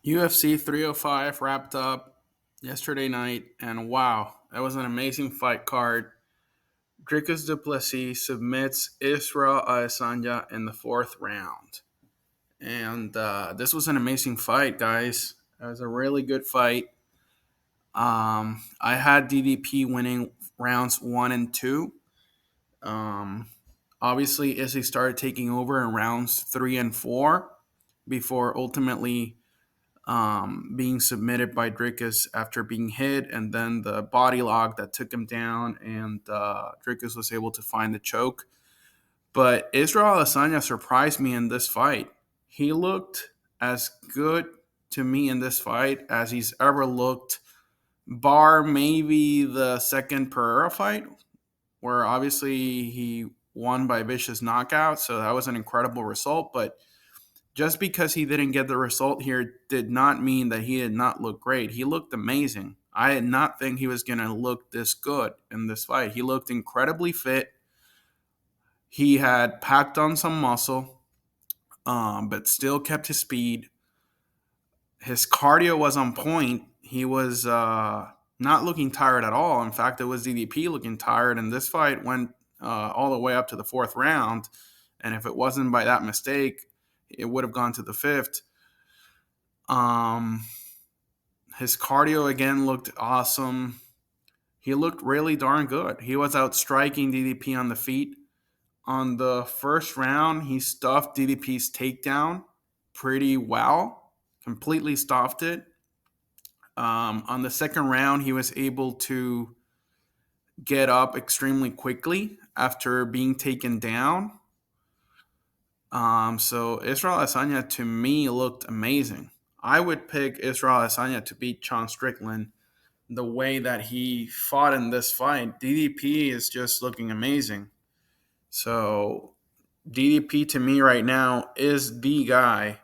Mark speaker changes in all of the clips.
Speaker 1: UFC 305 wrapped up yesterday night, and wow, that was an amazing fight card. Dricus du Plessis submits Israel Adesanya in the fourth round. And this was an amazing fight, guys. It was a really good fight. I had DDP winning rounds one and two. Um, Obviously, Izzy started taking over in rounds three and four before ultimately being submitted by Dricus after being hit, and then the body lock that took him down, and Dricus was able to find the choke. But Israel Adesanya surprised me in this fight. He looked as good to me in this fight as he's ever looked, bar maybe the second Pereira fight, where obviously he won by vicious knockout. So that was an incredible result. But just because he didn't get the result here did not mean that he did not look great. He looked amazing. I did not think he was going to look this good in this fight. He looked incredibly fit. He had packed on some muscle, but still kept his speed. His cardio was on point. He was not looking tired at all. In fact, it was DDP looking tired, and this fight went all the way up to the fourth round. And if it wasn't by that mistake, it would have gone to the fifth. His cardio again looked awesome. He looked really darn good. He was out striking DDP on the feet. On the first round, he stuffed DDP's takedown pretty well, completely stuffed it. On the second round, he was able to get up extremely quickly after being taken down. So Israel Adesanya to me looked amazing. I would pick Israel Adesanya to beat Sean Strickland the way that he fought in this fight. DDP is just looking amazing. So DDP to me right now is the guy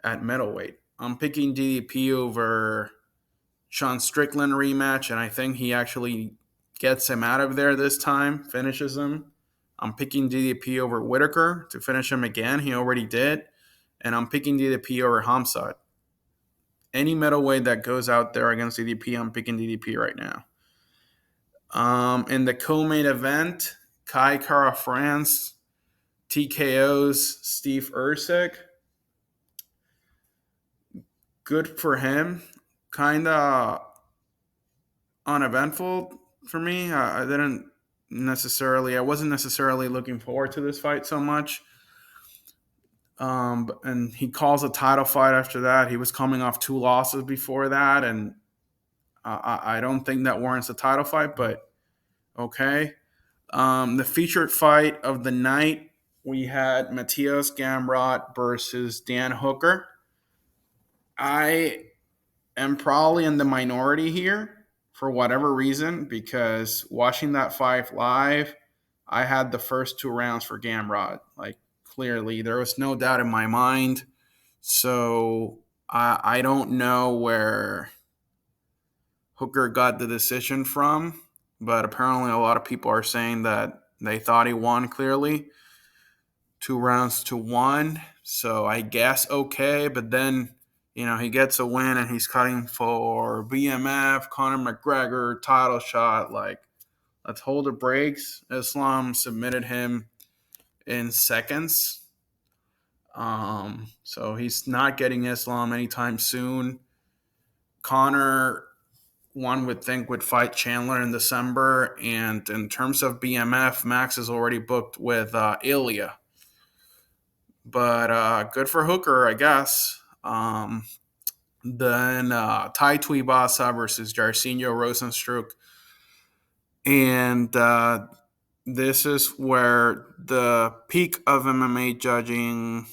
Speaker 1: at middleweight. I'm picking DDP over Sean Strickland rematch, and I think he actually gets him out of there this time, finishes him. I'm picking DDP over Whitaker to finish him again. He already did. And I'm picking DDP over Hamzat. Any middleweight that goes out there against DDP, I'm picking DDP right now. In the co-main event, Kai Kara France TKO's Steve Ercik. Good for him. Kind of uneventful for me. I wasn't necessarily looking forward to this fight so much. And he calls a title fight after that. He was coming off two losses before that, and I don't think that warrants a title fight, but okay. The featured fight of the night, we had Matthias Gamrot versus Dan Hooker. I am probably in the minority here for whatever reason, because watching that fight live, I had the first two rounds for Gamrot. Like, clearly, there was no doubt in my mind. So I don't know where Hooker got the decision from, but apparently a lot of people are saying that they thought he won clearly. 2 rounds to one. So I guess okay, but then he gets a win and he's cutting for BMF, Conor McGregor, title shot. Like, let's hold the brakes. Islam submitted him in seconds. So he's not getting Islam anytime soon. Conor, one would think, would fight Chandler in December. And in terms of BMF, Max is already booked with Ilya. But good for Hooker, I guess. Then Tai Tuivasa versus Jairzinho Rosenstruck. And this is where the peak of MMA judging,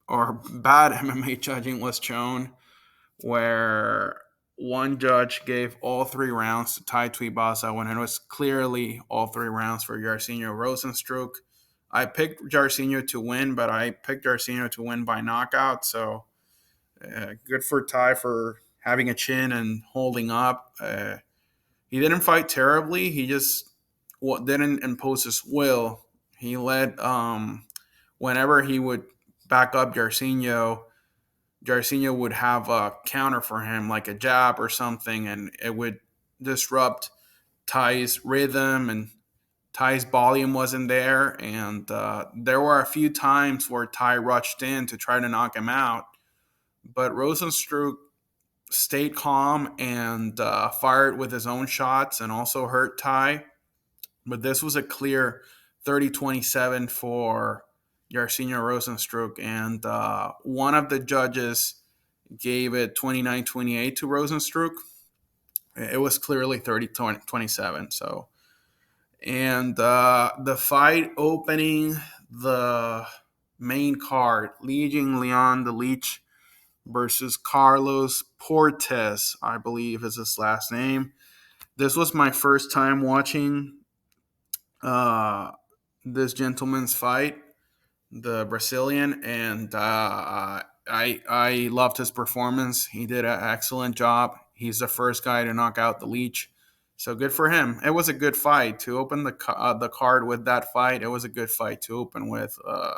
Speaker 1: or bad MMA judging, was shown, where one judge gave all 3 rounds to Tai Tuivasa when it was clearly all 3 rounds for Jairzinho Rosenstruck. I picked Jairzinho to win, but I picked Jairzinho to win by knockout. So good for Ty for having a chin and holding up. He didn't fight terribly. He just didn't impose his will. He let whenever he would back up Jairzinho, Jairzinho would have a counter for him, like a jab or something, and it would disrupt Ty's rhythm, and Ty's volume wasn't there. And there were a few times where Ty rushed in to try to knock him out, but Rosenstruck stayed calm and fired with his own shots and also hurt Ty. But this was a clear 30-27 for Jairzinho Rosenstruck, and one of the judges gave it 29-28 to Rosenstruck. It was clearly 30-27. So, and the fight opening the main card, Legion Leon the Leech versus Carlos Portes, I believe is his last name. This was my first time watching uh, this gentleman's fight, the Brazilian, and I loved his performance. He did an excellent job. He's the first guy to knock out the Leech, so good for him. It was a good fight to open the card with that fight. It was a good fight to open with.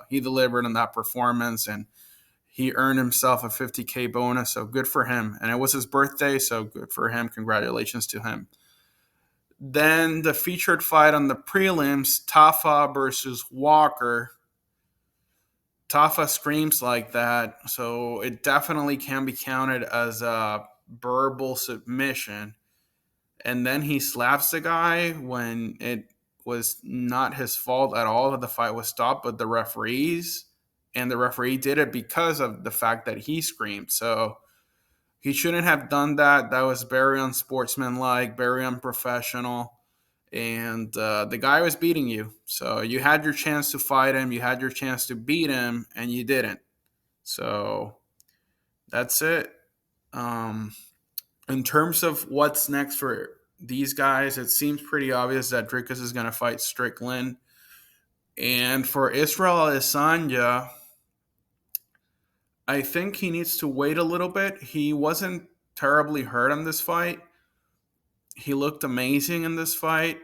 Speaker 1: He delivered on that performance, and he earned himself a 50K bonus. So good for him. And it was his birthday, so good for him. Congratulations to him. Then the featured fight on the prelims, Tafa versus Walker. Tafa screams like that, so it definitely can be counted as a verbal submission. And then he slaps the guy when it was not his fault at all that the fight was stopped, but the referees. And the referee did it because of the fact that he screamed. So he shouldn't have done that. That was very unsportsmanlike, very unprofessional. And the guy was beating you. So you had your chance to fight him. You had your chance to beat him, and you didn't. So that's it. Um, in terms of what's next for these guys, it seems pretty obvious that Dricus is going to fight Strickland. And for Israel Adesanya, I think he needs to wait a little bit. He wasn't terribly hurt in this fight. He looked amazing in this fight.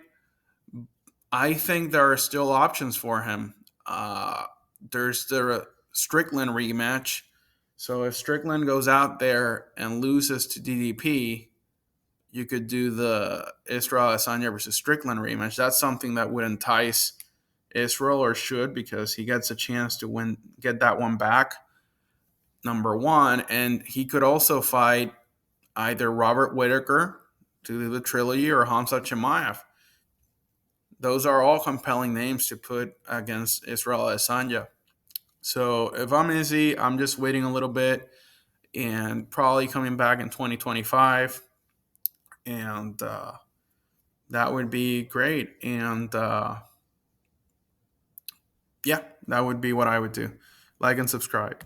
Speaker 1: I think there are still options for him. There's the Strickland rematch. So if Strickland goes out there and loses to DDP, you could do the Israel Adesanya versus Strickland rematch. That's something that would entice Israel, or should, because he gets a chance to get that one back. Number one, and he could also fight either Robert Whitaker to do the trilogy or Hamza Chimaev. Those are all compelling names to put against Israel Adesanya. So if I'm Izzy, I'm just waiting a little bit and probably coming back in 2025. And that would be great. And yeah, that would be what I would do. Like and subscribe.